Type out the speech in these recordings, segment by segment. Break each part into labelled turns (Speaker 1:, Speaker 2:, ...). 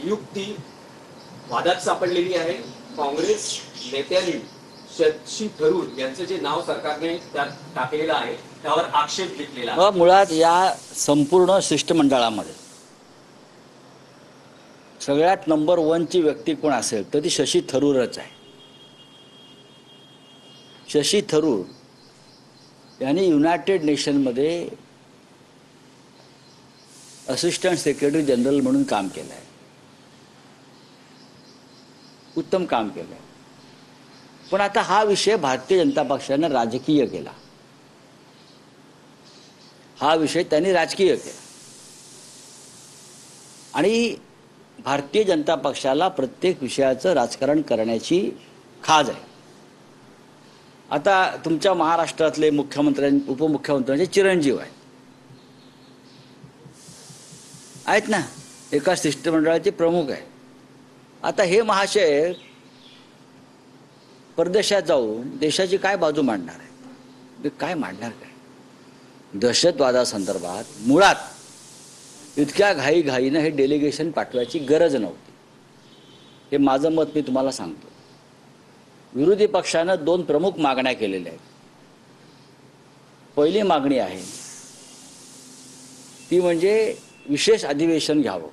Speaker 1: नियुक्ती वादात सापडलेली आहे। काँग्रेस नेत्यांनी शशी थरूर यांचं जे नाव सरकारने त्यात टाकलेलं आहे त्यावर आक्षेप घेतलेला आहे।
Speaker 2: मुळात या संपूर्ण शिष्टमंडळामध्ये सगळ्यात नंबर 1 ची व्यक्ती कोण असेल तर ती शशी थरूरच आहे। शशी थरूर यांनी युनायटेड नेशनमध्ये असिस्टंट सेक्रेटरी जनरल म्हणून काम केलं आहे, उत्तम काम केलं आहे। पण आता हा विषय भारतीय जनता पक्षाने राजकीय केला, हा विषय त्यांनी राजकीय केला आणि भारतीय जनता पक्षाला प्रत्येक विषयाचं राजकारण करण्याची खाज आहे। आता तुमच्या महाराष्ट्रातले उपमुख्यमंत्र्यांचे चिरंजीव आहेत ना, एका शिष्टमंडळाचे प्रमुख आहे। आता हे महाशय परदेशात जाऊन देशाची काय बाजू मांडणार आहे? काय मांडणार काय? दहशतवादासंदर्भात मुळात इतक्या घाईघाईनं हे डेलिगेशन पाठवायची गरज नव्हती, हे माझं मत मी तुम्हाला सांगतो। विरोधी पक्षानं 2 प्रमुख मागण्या केलेल्या आहेत। पहिली मागणी आहे ती म्हणजे विशेष अधिवेशन घ्यावं,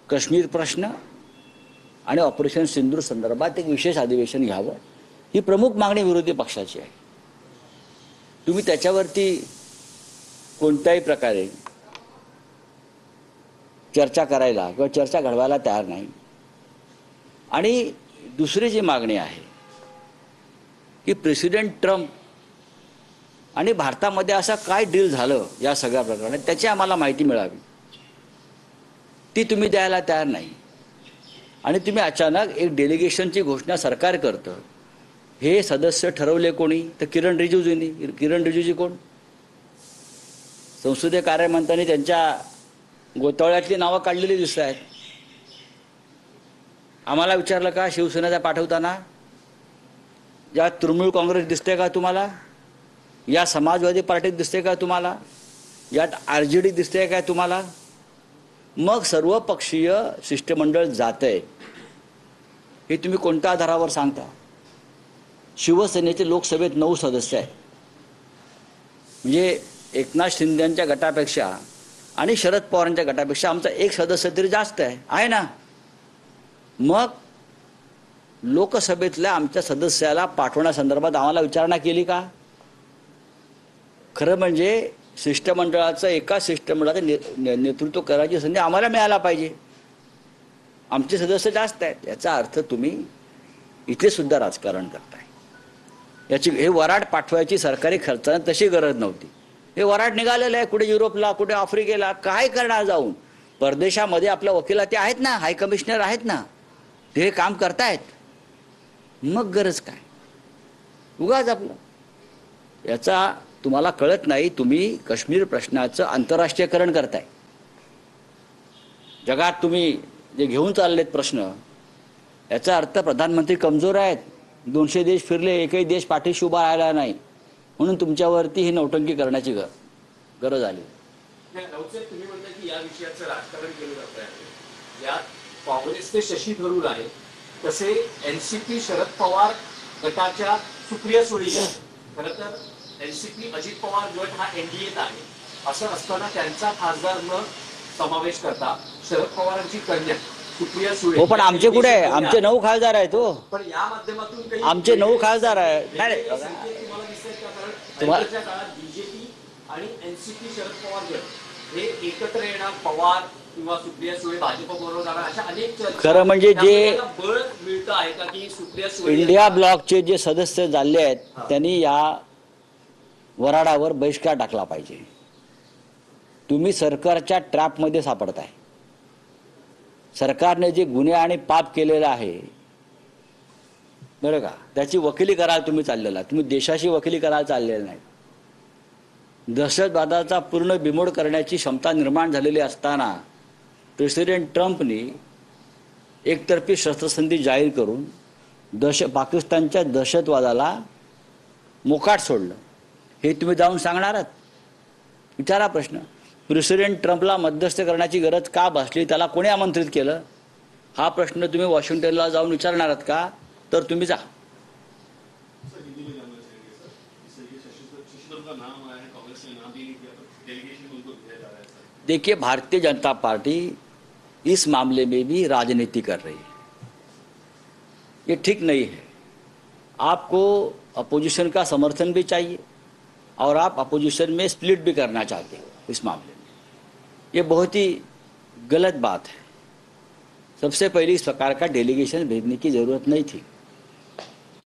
Speaker 2: काश्मीर प्रश्न आणि ऑपरेशन सिंधूर संदर्भात एक विशेष अधिवेशन घ्यावं, ही प्रमुख मागणी विरोधी पक्षाची आहे। तुम्ही त्याच्यावरती कोणत्याही प्रकारे चर्चा करायला किंवा चर्चा घडवायला तयार नाही। आणि दुसरी जी मागणी आहे की प्रेसिडेंट ट्रम्प आणि भारतामध्ये असं काय डील झालं या सगळ्या प्रकरणात त्याची आम्हाला माहिती मिळावी, ती तुम्ही द्यायला तयार नाही। आणि तुम्ही अचानक एक डेलिगेशनची घोषणा सरकार करतं। हे सदस्य ठरवले कोणी? तर किरण रिजिजूंनी। किरण रिजिजू कोण? संसदीय कार्यमंत्र्यांनी त्यांच्या गोतावळ्यातली नावं काढलेली दिसत आहेत। आम्हाला विचारलं का शिवसेनेचा पाठवताना? या तृणमूल काँग्रेस दिसते का तुम्हाला? या समाजवादी पार्टीत दिसते का तुम्हाला? यात RJD दिसते काय तुम्हाला? मग सर्वपक्षीय शिष्टमंडळ जातंय हे तुम्ही कोणत्या आधारावर सांगता? शिवसेनेचे लोकसभेत 9 सदस्य आहेत, म्हणजे एकनाथ शिंदेंच्या गटापेक्षा आणि शरद पवारांच्या गटापेक्षा आमचा 1 सदस्य तरी जास्त आहे ना। मग लोकसभेतल्या आमच्या सदस्याला पाठवण्यासंदर्भात आम्हाला विचारणा केली का? खरं म्हणजे शिष्टमंडळाचं एका शिष्टमंडळाचं नेतृत्व करायची संधी आम्हाला मिळायला पाहिजे। आमचे सदस्य जास्त आहेत, याचा अर्थ तुम्ही इथे सुद्धा राजकारण करताय। याची हे वराड पाठवायची सरकारी खर्चाने तशी गरज नव्हती। हे वराड निघालेलं आहे कुठे युरोपला, कुठे आफ्रिकेला, काय करणार जाऊन? परदेशामध्ये आपल्या वकिला ते आहेत ना, हाय कमिशनर आहेत ना, ते काम करतायत। मग गरज काय उगाच आपलं? याचा तुम्हाला कळत नाही। तुम्ही काश्मीर प्रश्नाचं आंतरराष्ट्रीयकरण करताय। जगात तुम्ही जे घेऊन चाललेत प्रश्न, याचा अर्थ प्रधानमंत्री कमजोर आहेत, 200 देश फिरले, एकही देश पाठीशी उभा राहिला नाही, म्हणून तुमच्यावरती ही नौटंकी करण्याची गरज आली।
Speaker 1: तुम्ही म्हणता की या विषयाचं राजकारण केलं जात आहे। यात काँग्रेसचे शशी थरूर आहे, तसे NCP शरद पवार गटाच्या सुप्रिया सुळे आहेत। खरं तर NCP अजित पवार गट हा NDAत आहे, असं असताना त्यांचा खासदार न समावेश करता शरद पवारांची कन्या सुप्रिया सुळे।
Speaker 2: हो, पण आमचे कुठे आहे? आमचे 9 खासदार आहेत। हो,
Speaker 1: पण या माध्यमातून
Speaker 2: आमचे 9 खासदार आहेत। नाही
Speaker 1: तुम्हाला दिसतंय का? कारण पहिल्याच्या काळात BJP आणि NCP शरद पवार गट हे एकत्र येणार, पवार किंवा सुप्रिया सुळे भाजप बरोबर जाणार, अशा अनेक चर्चा।
Speaker 2: खरं म्हणजे जे
Speaker 1: बळ मिळतं आहे का की सुप्रिया सुळे
Speaker 2: इंडिया ब्लॉकचे जे सदस्य झाले आहेत त्यांनी या वराडावर बहिष्कार टाकला पाहिजे। तुम्ही सरकारच्या ट्रॅपमध्ये सापडताय। सरकारने जे गुन्हे आणि पाप केलेलं आहे बरं का, त्याची वकिली करायला तुम्ही चाललेला, तुम्ही देशाची वकिली करायला चाललेला नाही। दहशतवादाचा पूर्ण बिमोड करण्याची क्षमता निर्माण झालेली असताना प्रेसिडेंट ट्रम्पनी एकतर्फी शस्त्रसंधी जाहीर करून पाकिस्तानच्या दहशतवादाला मोकाट सोडलं। हे तुम्ही जाऊन सांगणार आहात? विचारा प्रश्न। प्रेसिडेंट ट्रम्पला मध्यस्थ करण्याची गरज का भासली, त्याला कोणी आमंत्रित केलं, हा प्रश्न तुम्ही वॉशिंग्टनला जाऊन विचारणार आहात का? तर तुम्ही जा.
Speaker 3: सर हिंदी में जानना चाहेंगे सर, इससे ये शशि थरूर का नाम आया है, कांग्रेस ने नाम भी नहीं किया, पर डेलीगेशन उनको भेजा जा रहा है सर.
Speaker 2: देखिए, भारतीय जनता पार्टी इस मामले में भी राजनीति कर रही है. ये ठीक नहीं है. आपको अपोजिशन का समर्थन भी चाहिए और आप अपोजिशन में स्प्लिट भी करना चाहते हो इस मामले में. ये बहुत ही गलत बात है. सबसे पहले इस प्रकार का डेलीगेशन भेजने की जरूरत नहीं थी.